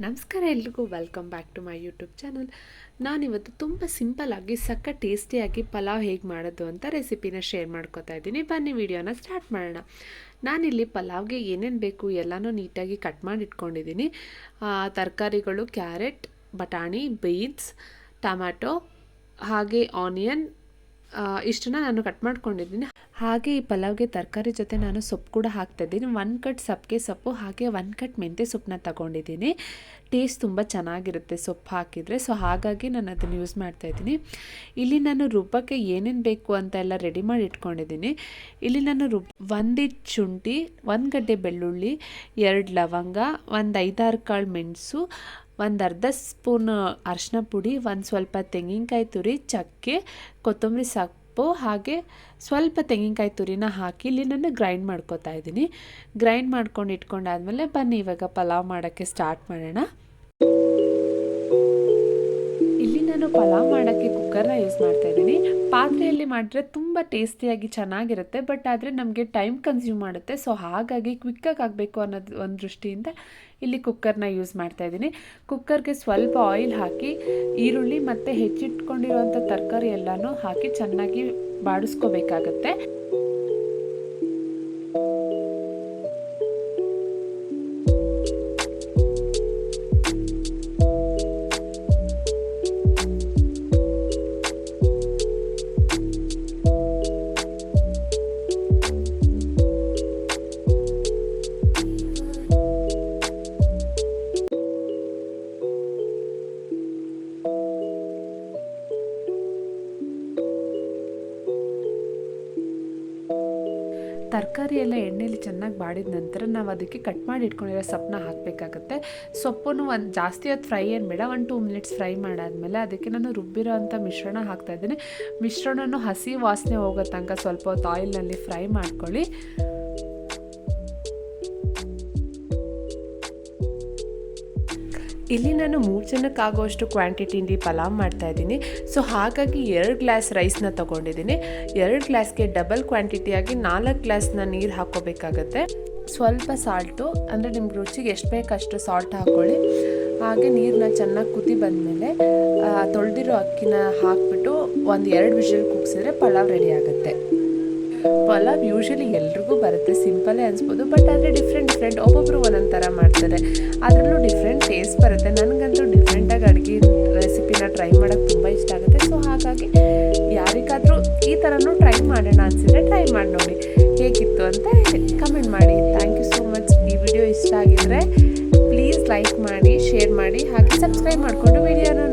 ನಮಸ್ಕಾರ ಎಲ್ರಿಗೂ welcome back to my YouTube channel. ನಾನಿವತ್ತು ತುಂಬ ಸಿಂಪಲ್ಲಾಗಿ ಸಕ್ಕ ಟೇಸ್ಟಿಯಾಗಿ ಪಲಾವ್ ಹೇಗೆ ಮಾಡೋದು ಅಂತ ರೆಸಿಪಿನ ಶೇರ್ ಮಾಡ್ಕೋತಾ ಇದ್ದೀನಿ. ಬನ್ನಿ ವಿಡಿಯೋನ ಸ್ಟಾರ್ಟ್ ಮಾಡೋಣ. ನಾನಿಲ್ಲಿ ಪಲಾವ್ಗೆ ಏನೇನು ಬೇಕು ಎಲ್ಲನೂ ನೀಟಾಗಿ ಕಟ್ ಮಾಡಿ ಇಟ್ಕೊಂಡಿದ್ದೀನಿ. ತರಕಾರಿಗಳು ಕ್ಯಾರೆಟ್, ಬಟಾಣಿ, ಬೀನ್ಸ್, ಟೊಮ್ಯಾಟೊ ಹಾಗೆ ಆನಿಯನ್ ಇಷ್ಟನ್ನ ನಾನು ಕಟ್ ಮಾಡ್ಕೊಂಡಿದ್ದೀನಿ. ಹಾಗೆ ಈ ಪಲಾವ್ಗೆ ತರಕಾರಿ ಜೊತೆ ನಾನು ಸೊಪ್ಪು ಕೂಡ ಹಾಕ್ತಾಯಿದ್ದೀನಿ. 1 ಕಟ್ ಸಬ್ಬಗೆ ಸೊಪ್ಪು ಹಾಗೆ 1 ಕಟ್ ಮೆಂತ್ಯ ಸೊಪ್ಪನ್ನ ತಗೊಂಡಿದ್ದೀನಿ. ಟೇಸ್ಟ್ ತುಂಬ ಚೆನ್ನಾಗಿರುತ್ತೆ ಸೊಪ್ಪು ಹಾಕಿದರೆ, ಸೊ ಹಾಗಾಗಿ ನಾನು ಅದನ್ನು ಯೂಸ್ ಮಾಡ್ತಾಯಿದ್ದೀನಿ. ಇಲ್ಲಿ ನಾನು ರುಬ್ಬಕ್ಕೆ ಏನೇನು ಬೇಕು ಅಂತ ಎಲ್ಲ ರೆಡಿ ಮಾಡಿ ಇಟ್ಕೊಂಡಿದ್ದೀನಿ. ಇಲ್ಲಿ ನಾನು 1 ಇಂಚ್ ಶುಂಠಿ, 1 ಗಡ್ಡೆ ಬೆಳ್ಳುಳ್ಳಿ, 2 ಲವಂಗ, ಒಂದು 5-6 ಕಾಳು ಮೆಣಸು, ಒಂದು ಅರ್ಧ ಸ್ಪೂನ್ ಅರಿಶಿನ ಪುಡಿ, ಒಂದು ಸ್ವಲ್ಪ ತೆಂಗಿನಕಾಯಿ ತುರಿ, ಚಕ್ಕೆ, ಕೊತ್ತಂಬರಿ ಸೊಪ್ಪು ಹಾಗೆ ಸ್ವಲ್ಪ ತೆಂಗಿನಕಾಯಿ ತುರಿನ ಹಾಕಿ ಇಲ್ಲಿ ನಾನು ಗ್ರೈಂಡ್ ಮಾಡ್ಕೊತಾ ಇದ್ದೀನಿ. ಗ್ರೈಂಡ್ ಮಾಡ್ಕೊಂಡು ಇಟ್ಕೊಂಡಾದ್ಮೇಲೆ ಬನ್ನಿ ಇವಾಗ ಪಲಾವ್ ಮಾಡೋಕ್ಕೆ ಸ್ಟಾರ್ಟ್ ಮಾಡೋಣ. ಇಲ್ಲಿ ನಾನು ಪಲಾವ್ ಮಾಡೋಕ್ಕೆ ಕುಕ್ಕರ್ನ ಯೂಸ್ ಮಾಡ್ತಾ ಇದ್ದೀನಿ. ಪಾತ್ರೆಯಲ್ಲಿ ಮಾಡಿದ್ರೆ ತುಂಬ ಟೇಸ್ಟಿಯಾಗಿ ಚೆನ್ನಾಗಿರುತ್ತೆ, ಬಟ್ ಆದರೆ ನಮಗೆ ಟೈಮ್ ಕನ್ಸ್ಯೂಮ್ ಮಾಡುತ್ತೆ. ಸೊ ಹಾಗಾಗಿ ಕ್ವಿಕ್ಕಾಗಿ ಆಗಬೇಕು ಅನ್ನೋದು ಒಂದು ದೃಷ್ಟಿಯಿಂದ ಇಲ್ಲಿ ಕುಕ್ಕರ್ನ ಯೂಸ್ ಮಾಡ್ತಾ ಇದ್ದೀನಿ. ಕುಕ್ಕರ್ಗೆ ಸ್ವಲ್ಪ ಆಯಿಲ್ ಹಾಕಿ ಈರುಳ್ಳಿ ಮತ್ತು ಹೆಚ್ಚಿಟ್ಕೊಂಡಿರುವಂಥ ತರಕಾರಿ ಎಲ್ಲನೂ ಹಾಕಿ ಚೆನ್ನಾಗಿ ಬಾಡಿಸ್ಕೋಬೇಕಾಗತ್ತೆ. ತರಕಾರಿ ಎಲ್ಲ ಎಣ್ಣೆಯಲ್ಲಿ ಚೆನ್ನಾಗಿ ಬಾಡಿದ ನಂತರ ನಾವು ಅದಕ್ಕೆ ಕಟ್ ಮಾಡಿ ಇಟ್ಕೊಂಡಿರೋ ಸೊಪ್ಪನ್ನ ಹಾಕಬೇಕಾಗತ್ತೆ. ಸೊಪ್ಪನ್ನು ಜಾಸ್ತಿ ಹೊತ್ತು ಫ್ರೈ ಏನು ಬೇಡ, 1-2 ಮಿನಿಟ್ಸ್ ಫ್ರೈ ಮಾಡಾದಮೇಲೆ ಅದಕ್ಕೆ ನಾನು ರುಬ್ಬಿರೋ ಅಂಥ ಮಿಶ್ರಣ ಹಾಕ್ತಾಯಿದ್ದೀನಿ. ಮಿಶ್ರಣನೂ ಹಸಿ ವಾಸನೆ ಹೋಗೋ ತನಕ ಸ್ವಲ್ಪ ಹೊತ್ತು ಆಯಿಲ್ನಲ್ಲಿ ಫ್ರೈ ಮಾಡ್ಕೊಳ್ಳಿ. ಇಲ್ಲಿ ನಾನು 3 ಜನಕ್ಕಾಗುವಷ್ಟು ಕ್ವಾಂಟಿಟಿಲಿ ಪಲಾವ್ ಮಾಡ್ತಾಯಿದ್ದೀನಿ. ಸೊ ಹಾಗಾಗಿ 2 ಗ್ಲಾಸ್ ರೈಸ್ನ ತೊಗೊಂಡಿದ್ದೀನಿ. 2 ಗ್ಲಾಸ್ಗೆ ಡಬಲ್ ಕ್ವಾಂಟಿಟಿಯಾಗಿ 4 ಗ್ಲಾಸ್ನ ನೀರು ಹಾಕ್ಕೋಬೇಕಾಗತ್ತೆ. ಸ್ವಲ್ಪ ಸಾಲ್ಟು, ಅಂದರೆ ನಿಮ್ಗೆ ರುಚಿಗೆ ಎಷ್ಟು ಬೇಕಷ್ಟು ಸಾಲ್ಟ್ ಹಾಕ್ಕೊಳ್ಳಿ. ಹಾಗೆ ನೀರನ್ನ ಚೆನ್ನಾಗಿ ಕುದಿ ಬಂದಮೇಲೆ ತೊಳೆದಿರೋ ಅಕ್ಕಿನ ಹಾಕ್ಬಿಟ್ಟು 1-2 ವಿಷಲ್ ಕೂಗಿಸಿದ್ರೆ ಪಲಾವ್ ರೆಡಿ ಆಗುತ್ತೆ. ಪಲಾವ್ ಯೂಶ್ವಲಿ ಎಲ್ರಿಗೂ ಬರುತ್ತೆ, ಸಿಂಪಲ್ಲೇ ಅನಿಸ್ಬೋದು, ಬಟ್ ಆದರೆ ಡಿಫ್ರೆಂಟ್ ಒಬ್ಬೊಬ್ಬರು ಒಂದೊಂದು ಥರ ಮಾಡ್ತಾರೆ. ಅದರಲ್ಲೂ ಡಿಫ್ರೆಂಟ್ ಟೇಸ್ಟ್ ಬರುತ್ತೆ. ನನಗಂತೂ ಡಿಫ್ರೆಂಟಾಗಿ ಅಡುಗೆ ರೆಸಿಪಿನ ಟ್ರೈ ಮಾಡೋಕ್ಕೆ ತುಂಬ ಇಷ್ಟ ಆಗುತ್ತೆ. ಸೊ ಹಾಗಾಗಿ ಯಾರಿಗಾದರೂ ಈ ಥರನೂ ಟ್ರೈ ಮಾಡೋಣ ಅನಿಸಿದರೆ ಟ್ರೈ ಮಾಡಿ ನೋಡಿ, ಹೇಗಿತ್ತು ಅಂತ ಕಮೆಂಟ್ ಮಾಡಿ. Thank you so much. ಈ ವಿಡಿಯೋ ಇಷ್ಟ ಆಗಿದರೆ ಪ್ಲೀಸ್ ಲೈಕ್ ಮಾಡಿ, ಶೇರ್ ಮಾಡಿ, ಹಾಗೆ ಸಬ್ಸ್ಕ್ರೈಬ್ ಮಾಡಿಕೊಂಡು ವಿಡಿಯೋನ